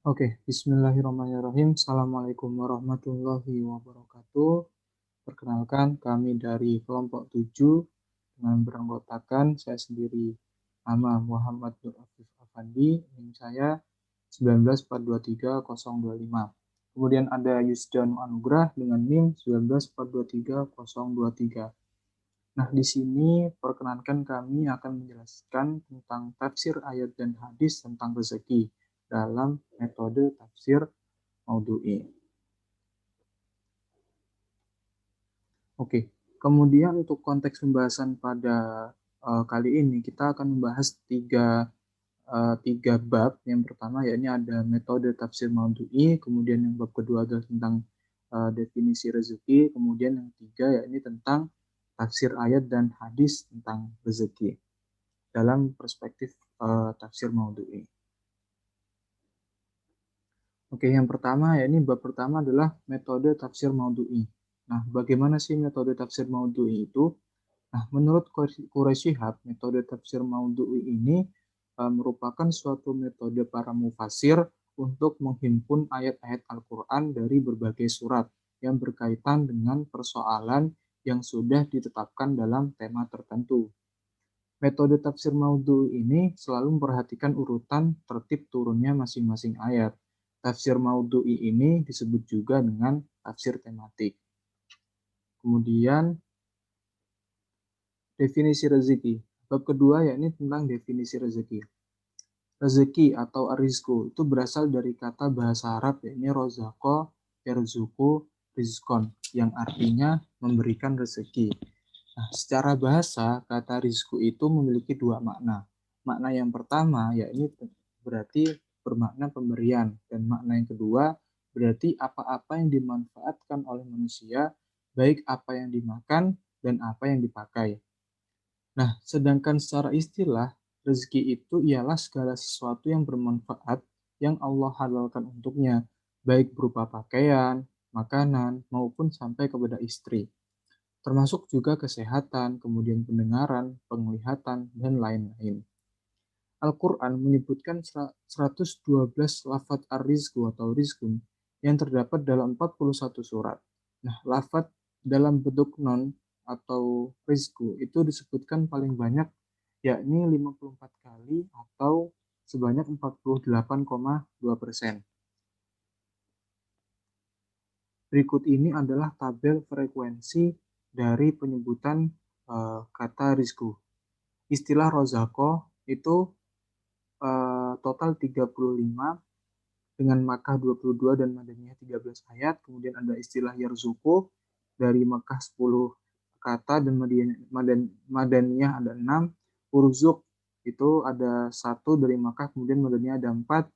Oke, Bismillahirrahmanirrahim. Assalamualaikum warahmatullahi wabarakatuh. Perkenalkan, kami dari kelompok 7 dengan beranggotakan saya sendiri, nama Muhammad Nur Afif Afandi, NIM saya 19423.025. Kemudian ada Yusdan Anugrah dengan NIM 19423.023. Nah, di sini perkenankan kami akan menjelaskan tentang tafsir ayat dan hadis tentang rezeki dalam metode tafsir Maudhu'i. Oke, kemudian untuk konteks pembahasan pada kali ini kita akan membahas tiga bab. Yang pertama yakni ada metode tafsir Maudhu'i, kemudian yang bab kedua adalah tentang definisi rezeki, kemudian yang ketiga yakni tentang tafsir ayat dan hadis tentang rezeki dalam perspektif tafsir Maudhu'i. Oke, yang pertama ya ini bab pertama adalah metode tafsir Maudhu'i. Nah, bagaimana sih metode tafsir Maudhu'i itu? Nah, menurut Quraisy Shihab, metode tafsir Maudhu'i ini merupakan suatu metode para mufasir untuk menghimpun ayat-ayat Al-Quran dari berbagai surat yang berkaitan dengan persoalan yang sudah ditetapkan dalam tema tertentu. Metode tafsir maudhu ini selalu memperhatikan urutan tertib turunnya masing-masing ayat. Tafsir maudhu'i ini disebut juga dengan tafsir tematik. Kemudian definisi rezeki. Bab kedua yakni tentang definisi rezeki. Rezeki atau arizku itu berasal dari kata bahasa Arab yakni rozako, yarzuku, rizkon yang artinya memberikan rezeki. Nah, secara bahasa, kata rizku itu memiliki dua makna. Makna yang pertama, yakni berarti bermakna pemberian. Dan makna yang kedua, berarti apa-apa yang dimanfaatkan oleh manusia, baik apa yang dimakan dan apa yang dipakai. Nah, sedangkan secara istilah, rezeki itu ialah segala sesuatu yang bermanfaat yang Allah halalkan untuknya, baik berupa pakaian, makanan, maupun sampai kepada istri termasuk juga kesehatan, kemudian pendengaran, penglihatan, dan lain-lain. Al-Quran menyebutkan 112 lafadz ar-rizku atau rizkun yang terdapat dalam 41 surat. Nah, lafadz dalam bentuk non atau rizku itu disebutkan paling banyak yakni 54 kali atau sebanyak 48,2%. Berikut ini adalah tabel frekuensi dari penyebutan kata rizku. Istilah rozako itu total 35 dengan Makkah 22 dan Madaniyah 13 ayat. Kemudian ada istilah yarzuku dari Makkah 10 kata dan Madaniyah ada 6. Urzuk itu ada satu dari Makkah, kemudian Madaniyah ada 4.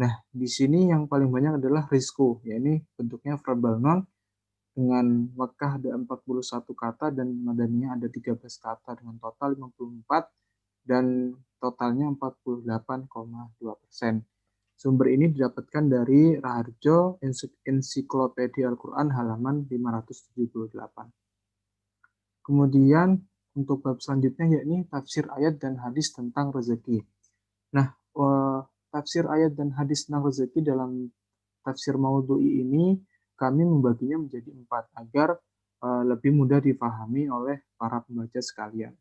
Nah, di sini yang paling banyak adalah rizku, yakni bentuknya verbal non dengan Makkah ada 41 kata dan Madaniyah ada 13 kata dengan total 54 dan totalnya 48,2%. Sumber ini didapatkan dari Raharjo Ensiklopedia Al-Quran halaman 578. Kemudian untuk bab selanjutnya yakni tafsir ayat dan hadis tentang rezeki. Nah, tafsir ayat dan hadis tentang rezeki dalam tafsir Maudhu'i ini kami membaginya menjadi 4 agar lebih mudah difahami oleh para pembaca sekalian.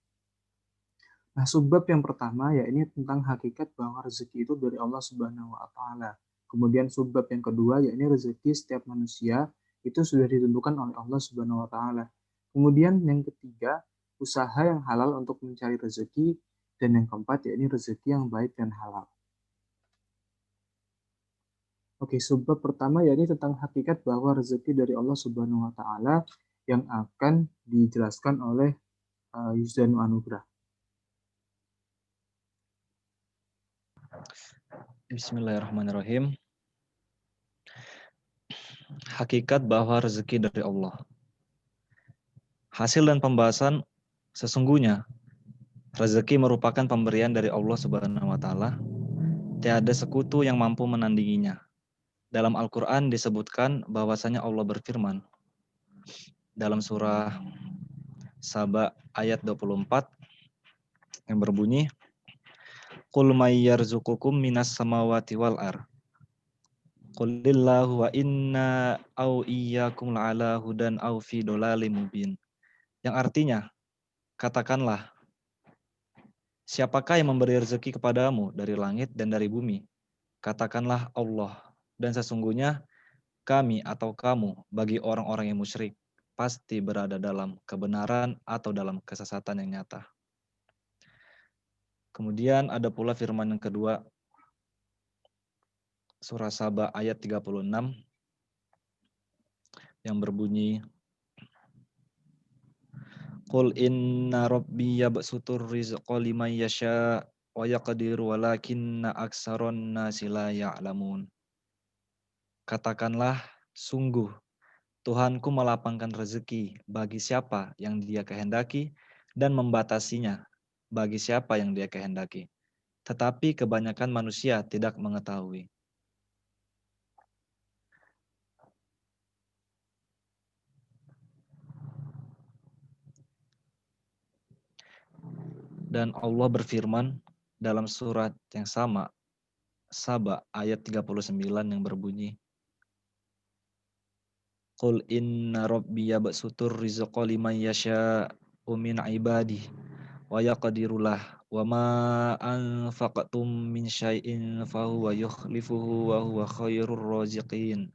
Nah, subbab yang pertama ya ini tentang hakikat bahwa rezeki itu dari Allah Subhanahu wa taala. Kemudian subbab yang kedua ya ini rezeki setiap manusia itu sudah ditentukan oleh Allah Subhanahu wa taala. Kemudian yang ketiga, usaha yang halal untuk mencari rezeki dan yang keempat ya ini rezeki yang baik dan halal. Oke, subbab pertama ya ini tentang hakikat bahwa rezeki dari Allah Subhanahu wa taala yang akan dijelaskan oleh Yuzdanu Anugrah. Bismillahirrahmanirrahim. Hakikat bahwa rezeki dari Allah. Hasil dan pembahasan sesungguhnya rezeki merupakan pemberian dari Allah Subhanahu wa taala. Tiada sekutu yang mampu menandinginya. Dalam Al-Qur'an disebutkan bahwasanya Allah berfirman dalam surah Saba ayat 24 yang berbunyi Qul may yarzuqukum minas samawati wal ar. Qulillahu wa inna au iyyakum la'ala hudan au fi dhalalim mubin. Yang artinya, katakanlah, siapakah yang memberi rezeki kepadamu dari langit dan dari bumi? Katakanlah Allah. Dan sesungguhnya kami atau kamu bagi orang-orang yang musyrik pasti berada dalam kebenaran atau dalam kesesatan yang nyata. Kemudian ada pula firman yang kedua, surah Saba ayat 36 yang berbunyi, Qul inna rabbi yabsutur rizqa liman yasha wa yaqdiru walakinna aksaron nasi la ya'lamun. Katakanlah, sungguh Tuhanku melapangkan rezeki bagi siapa yang Dia kehendaki dan membatasinya bagi siapa yang Dia kehendaki. Tetapi kebanyakan manusia tidak mengetahui. Dan Allah berfirman dalam surat yang sama, Saba ayat 39 yang berbunyi, Qul inna rabbi yabsutur rizqa liman yasha'u min ibadih wa yaqdiru lah wa ma anfaqtum min syai'in fahuwa yukhlifuhu wa huwa khairur raziqin.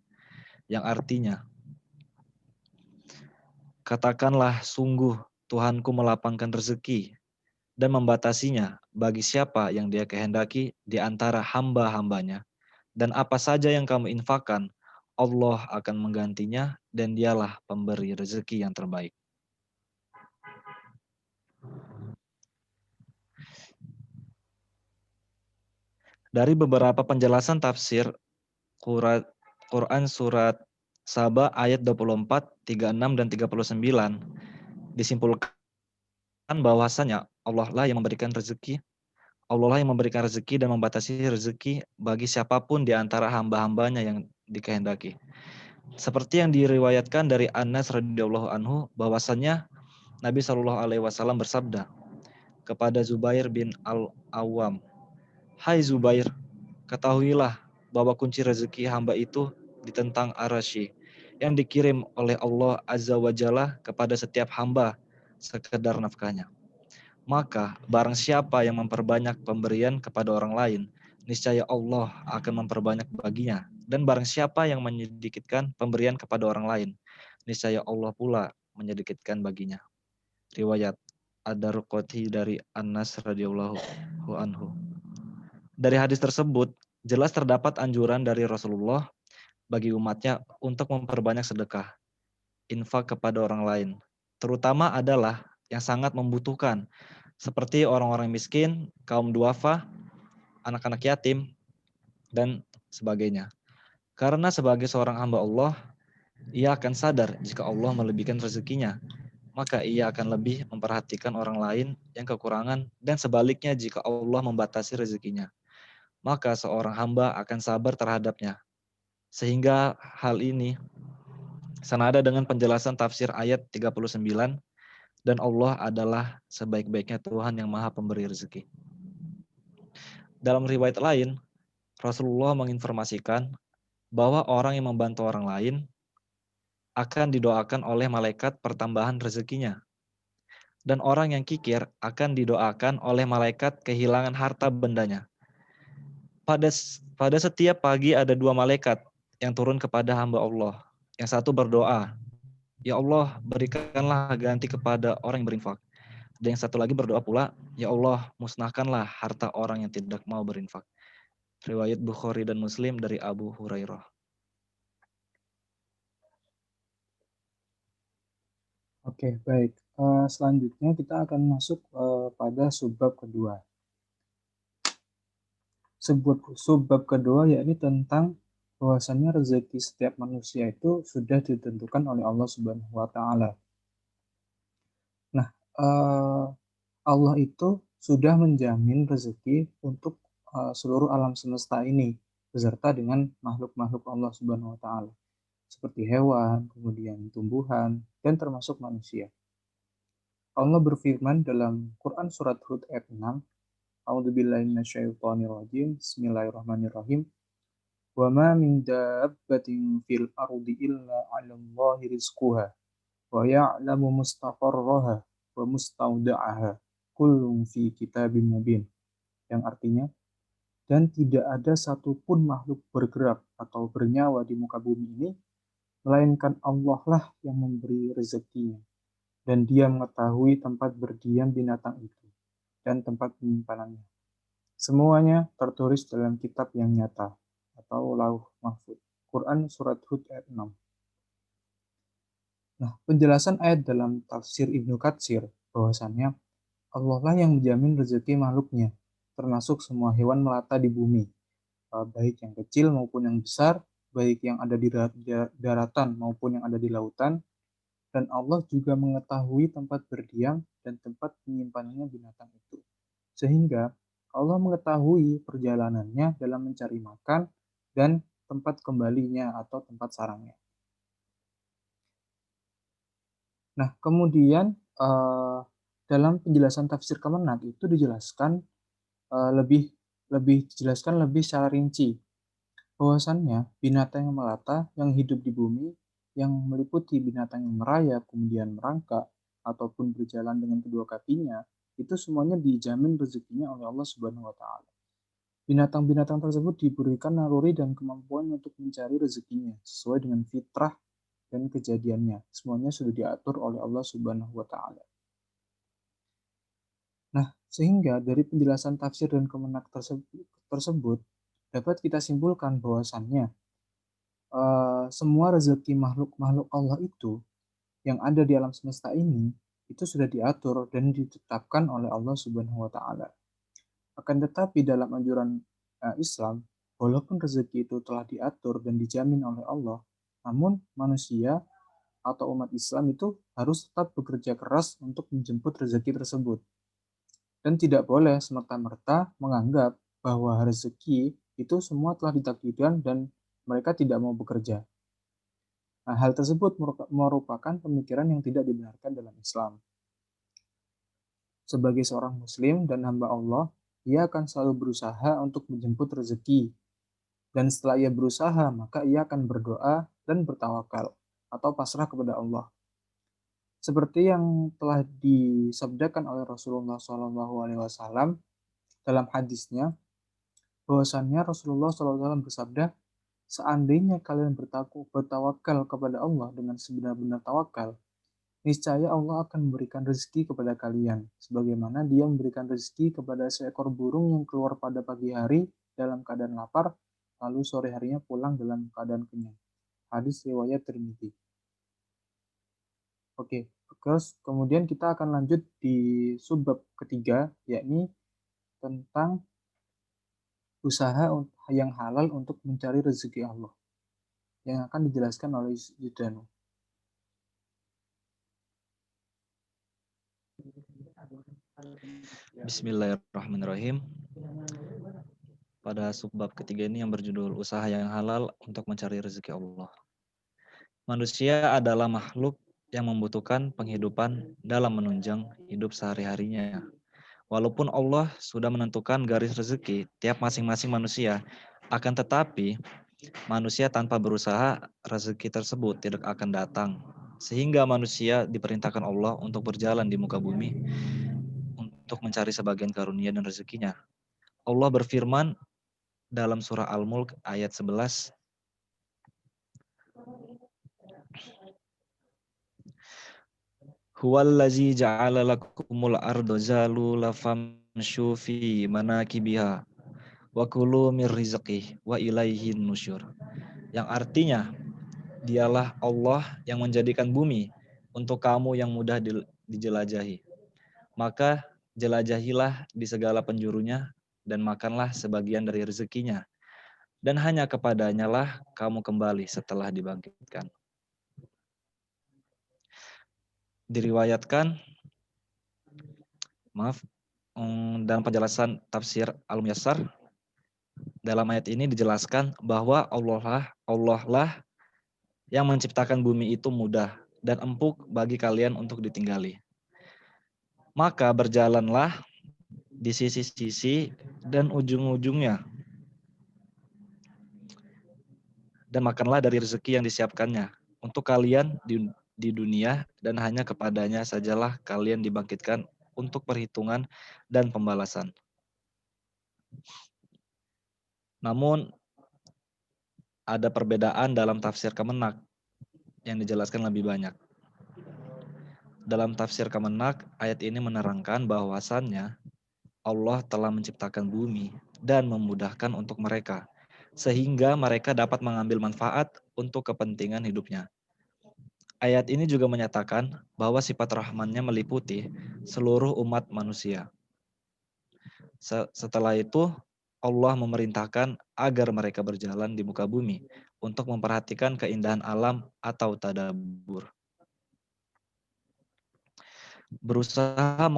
Yang artinya, katakanlah sungguh Tuhanku melapangkan rezeki dan membatasinya bagi siapa yang Dia kehendaki di antara hamba-hambanya. Dan apa saja yang kamu infakkan, Allah akan menggantinya dan Dialah pemberi rezeki yang terbaik. Dari beberapa penjelasan tafsir Quran surat Saba ayat 24, 36 dan 39 disimpulkan bahwasanya Allah lah yang memberikan rezeki, Allah lah yang memberikan rezeki dan membatasi rezeki bagi siapapun di antara hamba-hambanya yang dikehendaki. Seperti yang diriwayatkan dari Anas radhiyallahu anhu bahwasanya Nabi Shallallahu alaihi wasallam bersabda kepada Zubair bin Al-Awwam, "Hai Zubair, ketahuilah bahwa kunci rezeki hamba itu ditentang Arasy yang dikirim oleh Allah Azza wa Jalla kepada setiap hamba sekedar nafkahnya. Maka barang siapa yang memperbanyak pemberian kepada orang lain, niscaya Allah akan memperbanyak baginya. Dan barang siapa yang menyedikitkan pemberian kepada orang lain, niscaya Allah pula menyedikitkan baginya." Riwayat Ad-Darqutni dari Anas radhiyallahu anhu. Dari hadis tersebut, jelas terdapat anjuran dari Rasulullah bagi umatnya untuk memperbanyak sedekah, infak kepada orang lain, terutama adalah yang sangat membutuhkan, seperti orang-orang miskin, kaum duafa, anak-anak yatim, dan sebagainya. Karena sebagai seorang hamba Allah, ia akan sadar jika Allah melebihkan rezekinya, maka ia akan lebih memperhatikan orang lain yang kekurangan, dan sebaliknya jika Allah membatasi rezekinya, maka seorang hamba akan sabar terhadapnya. Sehingga hal ini senada dengan penjelasan tafsir ayat 39, dan Allah adalah sebaik-baiknya Tuhan yang Maha Pemberi rezeki. Dalam riwayat lain, Rasulullah menginformasikan bahwa orang yang membantu orang lain akan didoakan oleh malaikat pertambahan rezekinya. Dan orang yang kikir akan didoakan oleh malaikat kehilangan harta bendanya. Pada setiap pagi ada dua malaikat yang turun kepada hamba Allah. Yang satu berdoa, "Ya Allah, berikanlah ganti kepada orang yang berinfak." Dan yang satu lagi berdoa pula, "Ya Allah, musnahkanlah harta orang yang tidak mau berinfak." Riwayat Bukhari dan Muslim dari Abu Hurairah. Oke, baik. Selanjutnya kita akan masuk pada subbab kedua. Subbab kedua yakni tentang bahwasannya rezeki setiap manusia itu sudah ditentukan oleh Allah Subhanahu wa taala. Nah, Allah itu sudah menjamin rezeki untuk seluruh alam semesta ini beserta dengan makhluk-makhluk Allah Subhanahu wa taala seperti hewan, kemudian tumbuhan, dan termasuk manusia. Allah berfirman dalam Quran surat Hud ayat 6, A'udzubillahi minasyaitonirrajim, Bismillahirrahmanirrahim. Wa ma min dabbatin fil ardi illa 'ala Allahi rizquha wa ya'lamu mustaqarraha wa mustawda'aha kullun fi kitabim mubin. Yang artinya, dan tidak ada satupun makhluk bergerak atau bernyawa di muka bumi ini, melainkan Allah lah yang memberi rezekinya. Dan dia mengetahui tempat berdiam binatang itu dan tempat penyimpanannya. Semuanya tertulis dalam kitab yang nyata atau Lauh Mahfuz. Quran Surat Hud ayat 6. Nah, penjelasan ayat dalam tafsir Ibnu Katsir bahwasannya Allah lah yang menjamin rezeki makhluknya, termasuk semua hewan melata di bumi, baik yang kecil maupun yang besar, baik yang ada di daratan maupun yang ada di lautan, dan Allah juga mengetahui tempat berdiam dan tempat penyimpanannya binatang itu. Sehingga Allah mengetahui perjalanannya dalam mencari makan dan tempat kembalinya atau tempat sarangnya. Nah, kemudian dalam penjelasan tafsir Kemenak itu dijelaskan lebih dijelaskan lebih secara rinci bahwasannya binatang yang melata yang hidup di bumi yang meliputi binatang yang merayap kemudian merangkak ataupun berjalan dengan kedua kakinya itu semuanya dijamin rezekinya oleh Allah Subhanahu wa taala. Binatang-binatang tersebut diberikan naluri dan kemampuan untuk mencari rezekinya sesuai dengan fitrah dan kejadiannya. Semuanya sudah diatur oleh Allah Subhanahu wa taala. Nah, sehingga dari penjelasan tafsir dan Kemenak tersebut dapat kita simpulkan bahwasannya semua rezeki makhluk-makhluk Allah itu yang ada di alam semesta ini itu sudah diatur dan ditetapkan oleh Allah Subhanahu wa taala. Akan tetapi dalam anjuran Islam, walaupun rezeki itu telah diatur dan dijamin oleh Allah, namun manusia atau umat Islam itu harus tetap bekerja keras untuk menjemput rezeki tersebut. Dan tidak boleh semerta-merta menganggap bahwa rezeki itu semua telah ditakdirkan dan mereka tidak mau bekerja. Nah, hal tersebut merupakan pemikiran yang tidak dibenarkan dalam Islam. Sebagai seorang muslim dan hamba Allah, ia akan selalu berusaha untuk menjemput rezeki. Dan setelah ia berusaha, maka ia akan berdoa dan bertawakal atau pasrah kepada Allah. Seperti yang telah disabdakan oleh Rasulullah SAW dalam hadisnya, bahwasannya Rasulullah SAW bersabda, seandainya kalian bertawakal kepada Allah dengan sebenar-benar tawakal, niscaya Allah akan memberikan rezeki kepada kalian, sebagaimana Dia memberikan rezeki kepada seekor burung yang keluar pada pagi hari dalam keadaan lapar, lalu sore harinya pulang dalam keadaan kenyang. Hadis riwayat Tirmidzi. Oke, terus kemudian kita akan lanjut di subbab ketiga, yakni tentang usaha yang halal untuk mencari rezeki Allah, yang akan dijelaskan oleh Yudhanu. Bismillahirrahmanirrahim. Pada subbab ketiga ini yang berjudul usaha yang halal untuk mencari rezeki Allah. Manusia adalah makhluk yang membutuhkan penghidupan dalam menunjang hidup sehari-harinya. Walaupun Allah sudah menentukan garis rezeki tiap masing-masing manusia, akan tetapi manusia tanpa berusaha rezeki tersebut tidak akan datang. Sehingga manusia diperintahkan Allah untuk berjalan di muka bumi untuk mencari sebagian karunia dan rezekinya. Allah berfirman dalam surah Al-Mulk ayat 11, Huwallazi ja'ala lakumul arda zalula famshu fi manakibiha wa kulu mir rizqih wa ilaihin nusyur. Yang artinya, dialah Allah yang menjadikan bumi untuk kamu yang mudah dijelajahi. Maka jelajahilah di segala penjurunya dan makanlah sebagian dari rezekinya. Dan hanya kepadanya lah kamu kembali setelah dibangkitkan. Diriwayatkan, dalam penjelasan tafsir Al-Muyassar, dalam ayat ini dijelaskan bahwa Allah lah yang menciptakan bumi itu mudah dan empuk bagi kalian untuk ditinggali. Maka berjalanlah di sisi-sisi dan ujung-ujungnya. dan makanlah dari rezeki yang disiapkannya untuk kalian di dunia, dan hanya kepadanya sajalah kalian dibangkitkan untuk perhitungan dan pembalasan. Namun ada perbedaan dalam tafsir Kemenak yang dijelaskan lebih banyak. Dalam tafsir Kemenak, ayat ini menerangkan bahwasannya Allah telah menciptakan bumi dan memudahkan untuk mereka, sehingga mereka dapat mengambil manfaat untuk kepentingan hidupnya. Ayat ini juga menyatakan bahwa sifat rahman-Nya meliputi seluruh umat manusia. Setelah itu, Allah memerintahkan agar mereka berjalan di muka bumi untuk memperhatikan keindahan alam atau tadabbur. Berusaha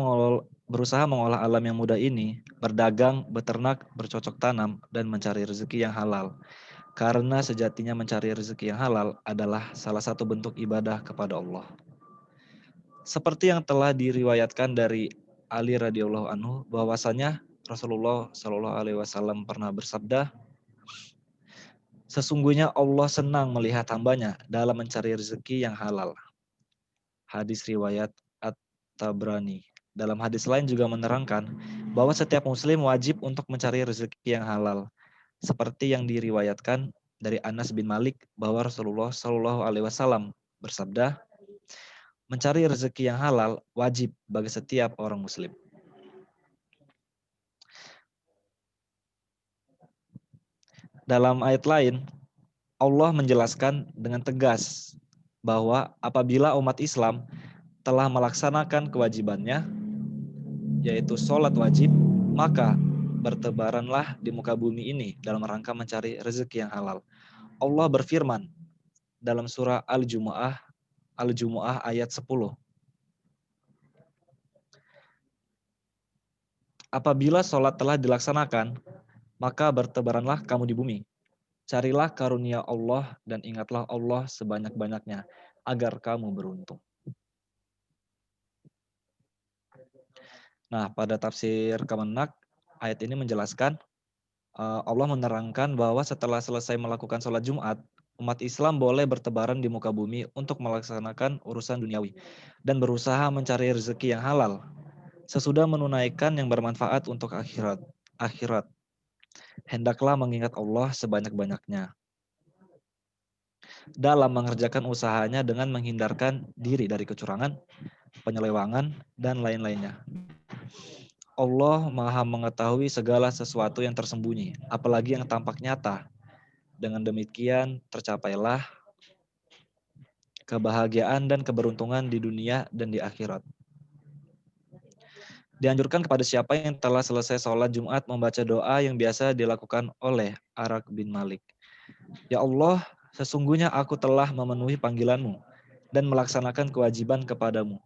mengolah alam yang mudah ini, berdagang, beternak, bercocok tanam, dan mencari rezeki yang halal. Karena sejatinya mencari rezeki yang halal adalah salah satu bentuk ibadah kepada Allah. Seperti yang telah diriwayatkan dari Ali radhiyallahu anhu bahwasanya Rasulullah Shallallahu alaihi wasallam pernah bersabda, sesungguhnya Allah senang melihat hambanya dalam mencari rezeki yang halal. Hadis riwayat At-Tabrani. Dalam hadis lain juga menerangkan bahwa setiap muslim wajib untuk mencari rezeki yang halal. Seperti yang diriwayatkan dari Anas bin Malik bahwa Rasulullah Shallallahu alaihi wasallam bersabda, mencari rezeki yang halal wajib bagi setiap orang muslim. Dalam ayat lain, Allah menjelaskan dengan tegas bahwa apabila umat Islam telah melaksanakan kewajibannya, yaitu sholat wajib, maka bertebaranlah di muka bumi ini dalam rangka mencari rezeki yang halal. Allah berfirman dalam surah Al-Jumu'ah ayat 10. Apabila sholat telah dilaksanakan, maka bertebaranlah kamu di bumi. Carilah karunia Allah dan ingatlah Allah sebanyak-banyaknya agar kamu beruntung. Nah, pada tafsir Kemenak, ayat ini menjelaskan Allah menerangkan bahwa setelah selesai melakukan sholat Jumat, umat Islam boleh bertebaran di muka bumi untuk melaksanakan urusan duniawi dan berusaha mencari rezeki yang halal sesudah menunaikan yang bermanfaat untuk akhirat. Hendaklah mengingat Allah sebanyak-banyaknya dalam mengerjakan usahanya dengan menghindarkan diri dari kecurangan, penyelewangan, dan lain-lainnya. Allah Maha mengetahui segala sesuatu yang tersembunyi, apalagi yang tampak nyata. Dengan demikian, tercapailah kebahagiaan dan keberuntungan di dunia dan di akhirat. Dianjurkan kepada siapa yang telah selesai sholat Jumat membaca doa yang biasa dilakukan oleh Arak bin Malik. Ya Allah, sesungguhnya aku telah memenuhi panggilanmu dan melaksanakan kewajiban kepadamu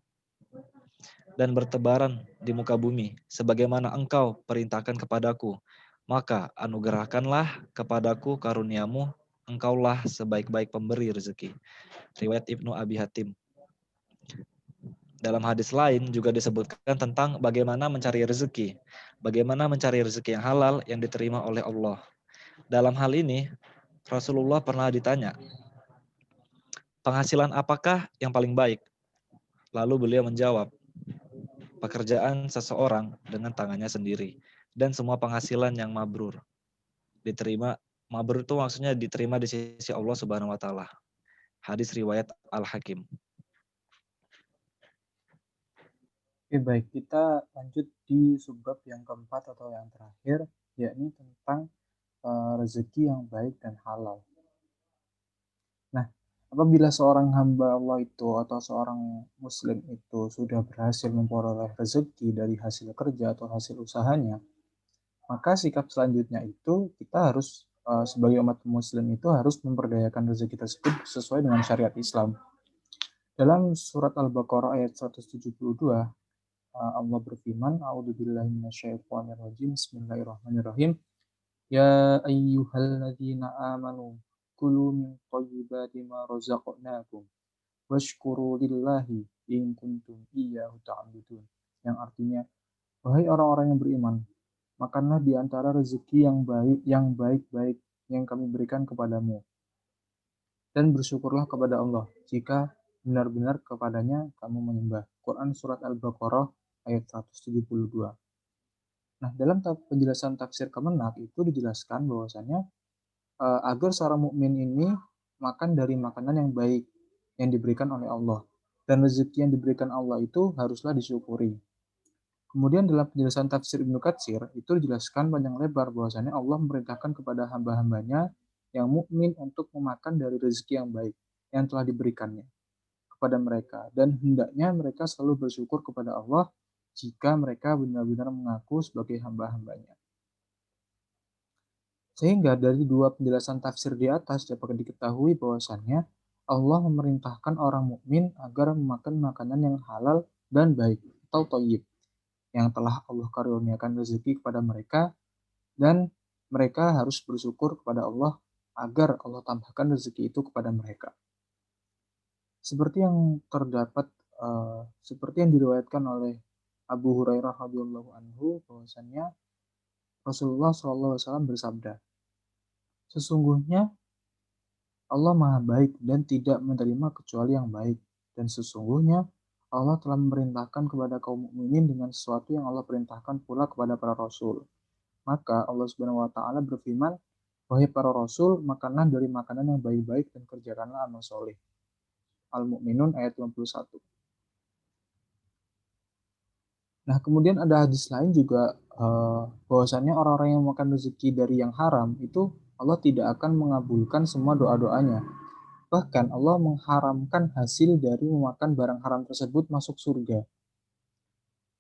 dan bertebaran di muka bumi sebagaimana engkau perintahkan kepadaku. Maka anugerahkanlah kepadaku karuniamu, engkaulah sebaik-baik pemberi rezeki. Riwayat Ibnu Abi Hatim. Dalam hadis lain juga disebutkan tentang bagaimana mencari rezeki. Bagaimana mencari rezeki yang halal yang diterima oleh Allah. Dalam hal ini, Rasulullah pernah ditanya, penghasilan apakah yang paling baik? Lalu beliau menjawab, pekerjaan seseorang dengan tangannya sendiri. Dan semua penghasilan yang mabrur. Diterima, mabrur itu maksudnya diterima di sisi Allah Subhanahu wa taala. Hadis riwayat Al-Hakim. Oke, baik. Kita lanjut di subbab yang keempat atau yang terakhir, yakni tentang rezeki yang baik dan halal. Nah, apabila seorang hamba Allah itu atau seorang muslim itu sudah berhasil memperoleh rezeki dari hasil kerja atau hasil usahanya, maka sikap selanjutnya itu kita harus sebagai umat muslim itu harus memperdayakan rezeki tersebut sesuai dengan syariat Islam. Dalam surat Al-Baqarah ayat 172, Allah berfirman, A'udzubillahi minasyaitonirrajim, Bismillahirrahmanirrahim. Ya ayyuhalladzina amanu kulu min thayyibati ma razaqnakum washkuru lillahi in kuntum iyyahu ta'budun. Yang artinya, wahai orang-orang yang beriman, makanlah di antara rezeki yang baik-baik yang kami berikan kepadamu. dan bersyukurlah kepada Allah jika benar-benar kepadanya kamu menyembah. Quran Surat Al-Baqarah ayat 172. Nah, dalam penjelasan tafsir Kemenak itu dijelaskan bahwasannya agar seorang mukmin ini makan dari makanan yang baik yang diberikan oleh Allah, dan rezeki yang diberikan Allah itu haruslah disyukuri. Kemudian dalam penjelasan tafsir Ibnu Katsir itu dijelaskan panjang lebar bahwasannya Allah memerintahkan kepada hamba-hambanya yang mukmin untuk memakan dari rezeki yang baik yang telah diberikannya kepada mereka, dan hendaknya mereka selalu bersyukur kepada Allah jika mereka benar-benar mengaku sebagai hamba-hambanya. Sehingga dari dua penjelasan tafsir di atas dapat diketahui bahwasannya Allah memerintahkan orang mukmin agar memakan makanan yang halal dan baik atau thayyib yang telah Allah karuniakan rezeki kepada mereka, dan mereka harus bersyukur kepada Allah agar Allah tambahkan rezeki itu kepada mereka. Seperti yang terdapat seperti yang diriwayatkan oleh Abu Hurairah radhiyallahu anhu bahwasannya Rasulullah SAW bersabda, sesungguhnya Allah Maha Baik dan tidak menerima kecuali yang baik, dan sesungguhnya Allah telah memerintahkan kepada kaum mukminin dengan sesuatu yang Allah perintahkan pula kepada para rasul. Maka Allah Subhanahu wa taala berfirman, wahai para rasul, makanlah dari makanan yang baik-baik dan kerjakanlah amal soleh. Al-Mu'minun ayat 51. Nah, kemudian ada hadis lain juga bahwasannya orang-orang yang makan rezeki dari yang haram itu Allah tidak akan mengabulkan semua doa-doanya. Bahkan Allah mengharamkan hasil dari memakan barang haram tersebut masuk surga.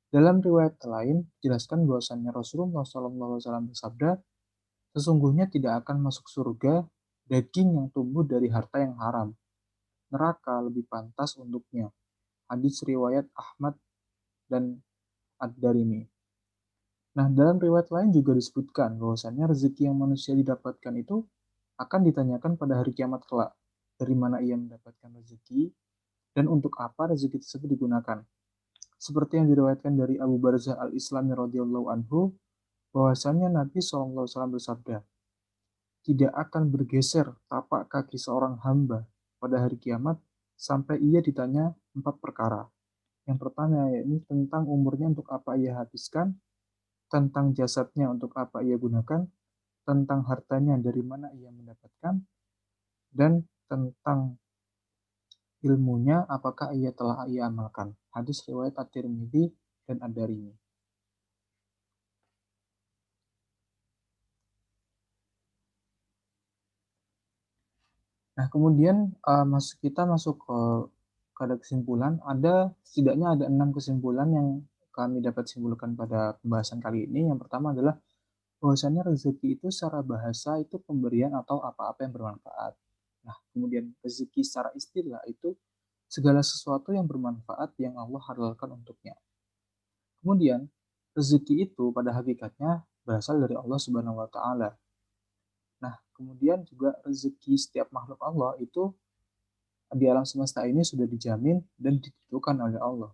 Dalam riwayat lain, dijelaskan bahwasannya Rasulullah SAW bersabda, sesungguhnya tidak akan masuk surga daging yang tumbuh dari harta yang haram. Neraka lebih pantas untuknya. Hadis riwayat Ahmad dan Ad-Darimi. Nah, dalam riwayat lain juga disebutkan bahwasannya rezeki yang manusia didapatkan itu akan ditanyakan pada hari kiamat kelak. Dari mana ia mendapatkan rezeki dan untuk apa rezeki tersebut digunakan. Seperti yang diriwayatkan dari Abu Barzah Al-Islami radhiyallahu anhu, bahwasannya Nabi SAW bersabda, tidak akan bergeser tapak kaki seorang hamba pada hari kiamat sampai ia ditanya 4 perkara. Yang pertama yakni tentang umurnya untuk apa ia habiskan, tentang jasadnya untuk apa ia gunakan, tentang hartanya dari mana ia mendapatkan, dan tentang ilmunya apakah ia telah ia amalkan. Hadis riwayat At-Tirmidzi dan Ad-Darimi. Nah, kemudian kita masuk ke ada kesimpulan. Setidaknya ada 6 kesimpulan yang kami dapat simpulkan pada pembahasan kali ini. Yang pertama adalah bahwasannya rezeki itu secara bahasa itu pemberian atau apa-apa yang bermanfaat. Nah, kemudian rezeki secara istilah itu segala sesuatu yang bermanfaat yang Allah halalkan untuknya. Kemudian, rezeki itu pada hakikatnya berasal dari Allah Subhanahu wa taala. Nah, kemudian juga rezeki setiap makhluk Allah itu di alam semesta ini sudah dijamin dan ditentukan oleh Allah.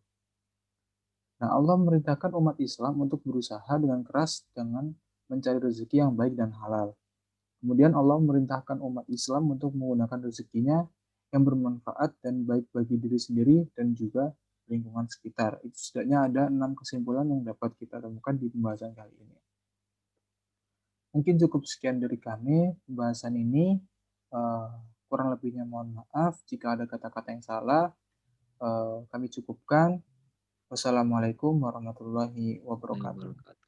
Nah, Allah memerintahkan umat Islam untuk berusaha dengan keras dengan mencari rezeki yang baik dan halal. Kemudian Allah memerintahkan umat Islam untuk menggunakan rezekinya yang bermanfaat dan baik bagi diri sendiri dan juga lingkungan sekitar. Itu setidaknya ada 6 kesimpulan yang dapat kita temukan di pembahasan kali ini. Mungkin cukup sekian dari kami pembahasan ini. Kurang lebihnya mohon maaf jika ada kata-kata yang salah. Kami cukupkan. Wassalamualaikum warahmatullahi wabarakatuh.